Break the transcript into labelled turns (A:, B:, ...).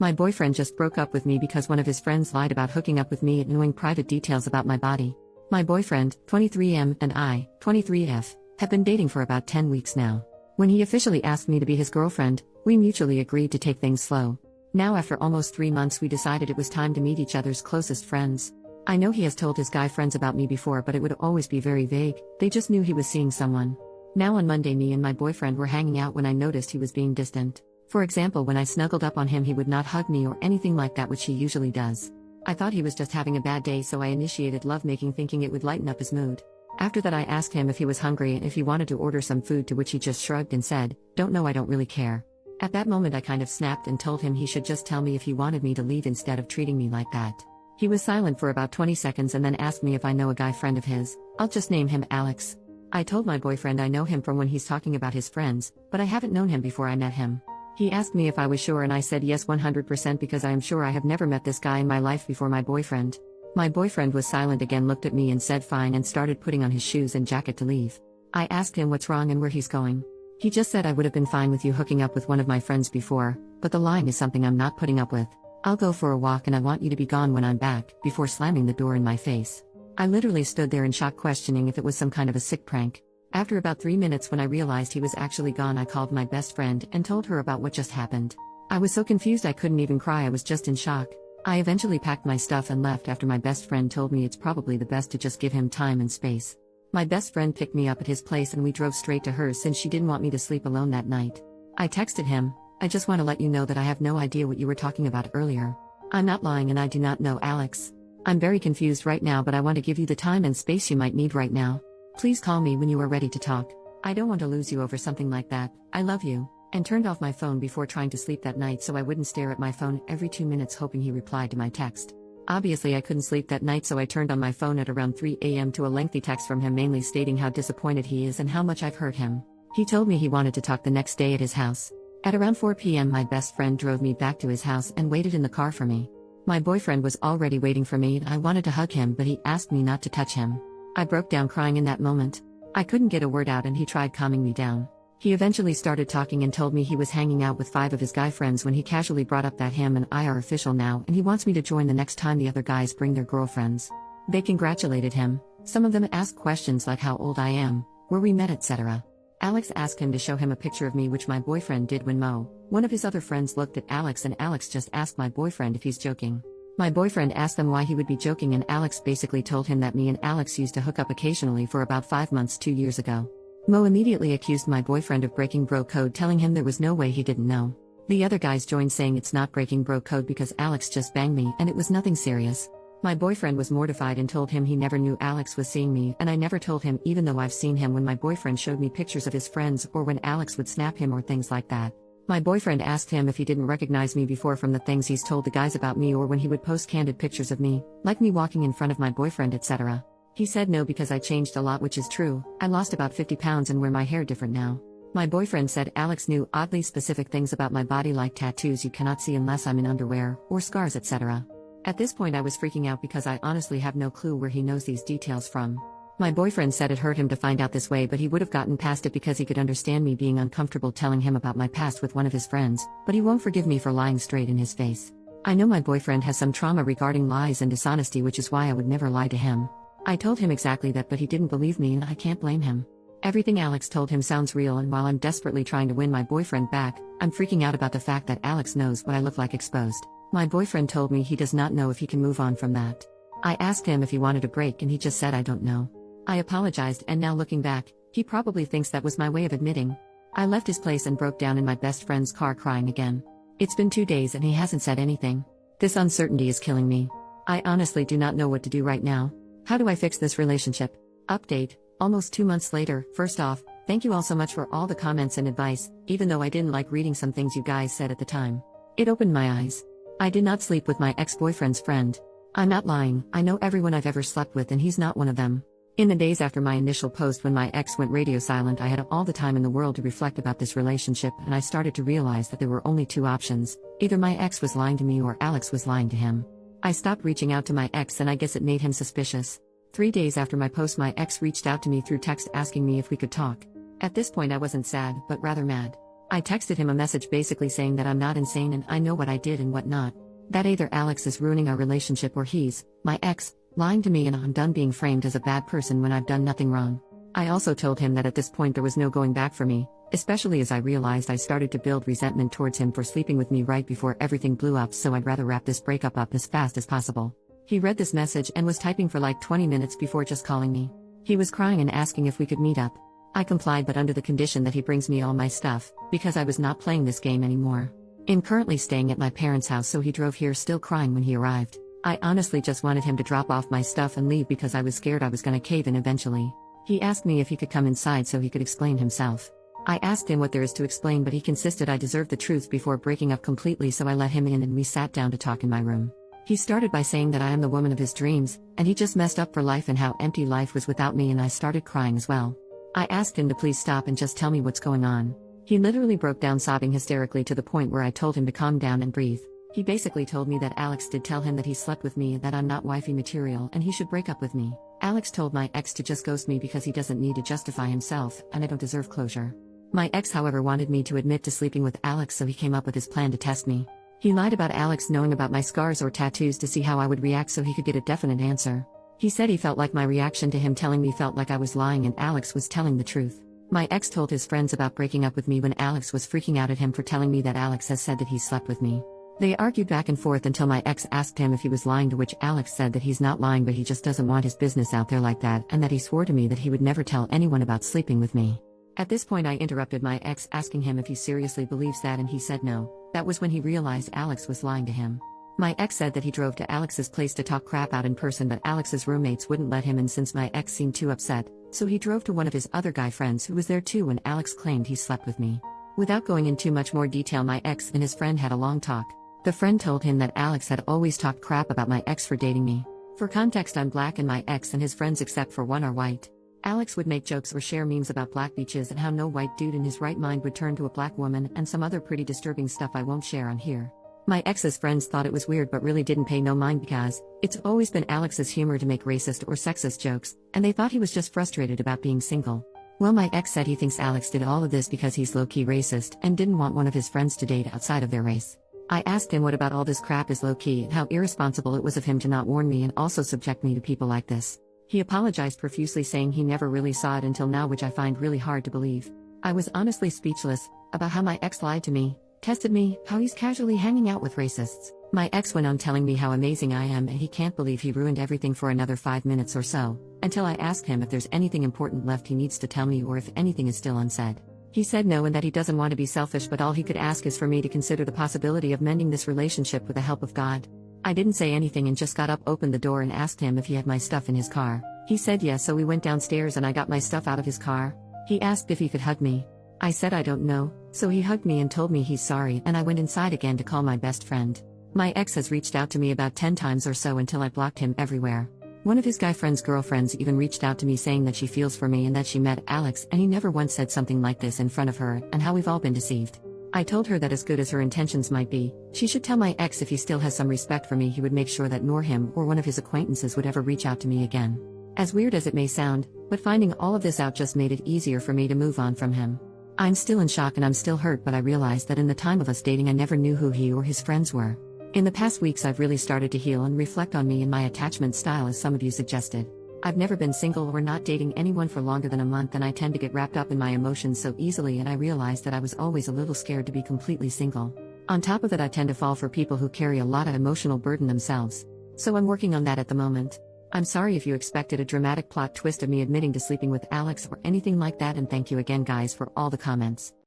A: My boyfriend just broke up with me because one of his friends lied about hooking up with me and knowing private details about my body. My boyfriend, 23M, and I, 23F, have been dating for about 10 weeks now. When he officially asked me to be his girlfriend, we mutually agreed to take things slow. Now after almost 3 months we decided it was time to meet each other's closest friends. I know he has told his guy friends about me before, but it would always be very vague. They just knew he was seeing someone. Now on Monday me and my boyfriend were hanging out when I noticed he was being distant. For example, when I snuggled up on him he would not hug me or anything like that, which he usually does. I thought he was just having a bad day, so I initiated lovemaking thinking it would lighten up his mood. After that I asked him if he was hungry and if he wanted to order some food, to which he just shrugged and said, "Don't know, I don't really care." At that moment I kind of snapped and told him he should just tell me if he wanted me to leave instead of treating me like that. He was silent for about 20 seconds and then asked me if I know a guy friend of his. I'll just name him Alex. I told my boyfriend I know him from when he's talking about his friends, but I haven't known him before I met him. He asked me if I was sure and I said yes 100% because I am sure I have never met this guy in my life before my boyfriend. My boyfriend was silent again, looked at me and said fine, and started putting on his shoes and jacket to leave. I asked him what's wrong and where he's going. He just said, "I would have been fine with you hooking up with one of my friends before, but the lying is something I'm not putting up with. I'll go for a walk and I want you to be gone when I'm back," before slamming the door in my face. I literally stood there in shock, questioning if it was some kind of a sick prank. After about 3 minutes, when I realized he was actually gone, I called my best friend and told her about what just happened. I was so confused I couldn't even cry, I was just in shock. I eventually packed my stuff and left after my best friend told me it's probably the best to just give him time and space. My best friend picked me up at his place and we drove straight to hers since she didn't want me to sleep alone that night. I texted him, "I just want to let you know that I have no idea what you were talking about earlier. I'm not lying and I do not know Alex. I'm very confused right now, but I want to give you the time and space you might need right now. Please call me when you are ready to talk. I don't want to lose you over something like that. I love you," and turned off my phone before trying to sleep that night so I wouldn't stare at my phone every 2 minutes hoping he replied to my text. Obviously I couldn't sleep that night, so I turned on my phone at around 3 a.m. to a lengthy text from him mainly stating how disappointed he is and how much I've hurt him. He told me he wanted to talk the next day at his house. At around 4 p.m. my best friend drove me back to his house and waited in the car for me. My boyfriend was already waiting for me and I wanted to hug him, but he asked me not to touch him. I broke down crying in that moment. I couldn't get a word out and he tried calming me down. He eventually started talking and told me he was hanging out with 5 of his guy friends when he casually brought up that him and I are official now and he wants me to join the next time the other guys bring their girlfriends. They congratulated him. Some of them asked questions like how old I am, where we met, etc. Alex asked him to show him a picture of me, which my boyfriend did when Mo, one of his other friends, looked at Alex and Alex just asked my boyfriend if he's joking. My boyfriend asked them why he would be joking and Alex basically told him that me and Alex used to hook up occasionally for about 5 months 2 years ago. Mo immediately accused my boyfriend of breaking bro code, telling him there was no way he didn't know. The other guys joined saying it's not breaking bro code because Alex just banged me and it was nothing serious. My boyfriend was mortified and told him he never knew Alex was seeing me, and I never told him, even though I've seen him when my boyfriend showed me pictures of his friends or when Alex would snap him or things like that. My boyfriend asked him if he didn't recognize me before from the things he's told the guys about me or when he would post candid pictures of me, like me walking in front of my boyfriend, etc. He said no because I changed a lot, which is true. I lost about 50 pounds and wear my hair different now. My boyfriend said Alex knew oddly specific things about my body, like tattoos you cannot see unless I'm in underwear, or scars, etc. At this point I was freaking out because I honestly have no clue where he knows these details from. My boyfriend said it hurt him to find out this way, but he would have gotten past it because he could understand me being uncomfortable telling him about my past with one of his friends, but he won't forgive me for lying straight in his face. I know my boyfriend has some trauma regarding lies and dishonesty, which is why I would never lie to him. I told him exactly that, but he didn't believe me and I can't blame him. Everything Alex told him sounds real, and while I'm desperately trying to win my boyfriend back, I'm freaking out about the fact that Alex knows what I look like exposed. My boyfriend told me he does not know if he can move on from that. I asked him if he wanted a break and he just said I don't know. I apologized, and now looking back, he probably thinks that was my way of admitting. I left his place and broke down in my best friend's car crying again. It's been 2 days and he hasn't said anything. This uncertainty is killing me. I honestly do not know what to do right now. How do I fix this relationship? Update, almost 2 months later. First off, thank you all so much for all the comments and advice, even though I didn't like reading some things you guys said at the time. It opened my eyes. I did not sleep with my ex-boyfriend's friend. I'm not lying, I know everyone I've ever slept with and he's not one of them. In the days after my initial post when my ex went radio silent, I had all the time in the world to reflect about this relationship, and I started to realize that there were only 2 options. Either my ex was lying to me or Alex was lying to him. I stopped reaching out to my ex and I guess it made him suspicious. 3 days after my post, my ex reached out to me through text asking me if we could talk. At this point I wasn't sad, but rather mad. I texted him a message basically saying that I'm not insane and I know what I did and what not. That either Alex is ruining our relationship or he's, my ex, lying to me and I'm done being framed as a bad person when I've done nothing wrong. I also told him that at this point there was no going back for me, especially as I realized I started to build resentment towards him for sleeping with me right before everything blew up, so I'd rather wrap this breakup up as fast as possible. He read this message and was typing for like 20 minutes before just calling me. He was crying and asking if we could meet up. I complied, but under the condition that he brings me all my stuff, because I was not playing this game anymore. I'm currently staying at my parents' house, so he drove here still crying when he arrived. I honestly just wanted him to drop off my stuff and leave because I was scared I was gonna cave in eventually. He asked me if he could come inside so he could explain himself. I asked him what there is to explain, but he insisted I deserved the truth before breaking up completely, so I let him in and we sat down to talk in my room. He started by saying that I am the woman of his dreams, and he just messed up for life and how empty life was without me, and I started crying as well. I asked him to please stop and just tell me what's going on. He literally broke down sobbing hysterically to the point where I told him to calm down and breathe. He basically told me that Alex did tell him that he slept with me and that I'm not wifey material and he should break up with me. Alex told my ex to just ghost me because he doesn't need to justify himself and I don't deserve closure. My ex, however, wanted me to admit to sleeping with Alex, so he came up with his plan to test me. He lied about Alex knowing about my scars or tattoos to see how I would react so he could get a definite answer. He said he felt like my reaction to him telling me felt like I was lying and Alex was telling the truth. My ex told his friends about breaking up with me when Alex was freaking out at him for telling me that Alex has said that he slept with me. They argued back and forth until my ex asked him if he was lying, to which Alex said that he's not lying, but he just doesn't want his business out there like that, and that he swore to me that he would never tell anyone about sleeping with me. At this point I interrupted my ex, asking him if he seriously believes that, and he said no. That was when he realized Alex was lying to him. My ex said that he drove to Alex's place to talk crap out in person, but Alex's roommates wouldn't let him in since my ex seemed too upset, so he drove to one of his other guy friends who was there too when Alex claimed he slept with me. Without going into much more detail, my ex and his friend had a long talk. The friend told him that Alex had always talked crap about my ex for dating me. For context, I'm black and my ex and his friends except for one are white. Alex would make jokes or share memes about black beaches and how no white dude in his right mind would turn to a black woman, and some other pretty disturbing stuff I won't share on here. My ex's friends thought it was weird but really didn't pay no mind because it's always been Alex's humor to make racist or sexist jokes, and they thought he was just frustrated about being single. Well, my ex said he thinks Alex did all of this because he's low-key racist and didn't want one of his friends to date outside of their race. I asked him what about all this crap is low-key and how irresponsible it was of him to not warn me and also subject me to people like this. He apologized profusely, saying he never really saw it until now, which I find really hard to believe. I was honestly speechless about how my ex lied to me, tested me, how he's casually hanging out with racists. My ex went on telling me how amazing I am and he can't believe he ruined everything for another 5 minutes or so, until I asked him if there's anything important left he needs to tell me or if anything is still unsaid. He said no and that he doesn't want to be selfish, but all he could ask is for me to consider the possibility of mending this relationship with the help of God. I didn't say anything and just got up, opened the door and asked him if he had my stuff in his car. He said yes, so we went downstairs and I got my stuff out of his car. He asked if he could hug me. I said I don't know, so he hugged me and told me he's sorry, and I went inside again to call my best friend. My ex has reached out to me about 10 times or so until I blocked him everywhere. One of his guy friend's girlfriends even reached out to me saying that she feels for me and that she met Alex and he never once said something like this in front of her, and how we've all been deceived. I told her that as good as her intentions might be, she should tell my ex if he still has some respect for me, he would make sure that nor him or one of his acquaintances would ever reach out to me again. As weird as it may sound, but finding all of this out just made it easier for me to move on from him. I'm still in shock and I'm still hurt, but I realized that in the time of us dating I never knew who he or his friends were. In the past weeks I've really started to heal and reflect on me and my attachment style, as some of you suggested. I've never been single or not dating anyone for longer than a month, and I tend to get wrapped up in my emotions so easily, and I realized that I was always a little scared to be completely single. On top of it, I tend to fall for people who carry a lot of emotional burden themselves. So I'm working on that at the moment. I'm sorry if you expected a dramatic plot twist of me admitting to sleeping with Alex or anything like that, and thank you again guys for all the comments.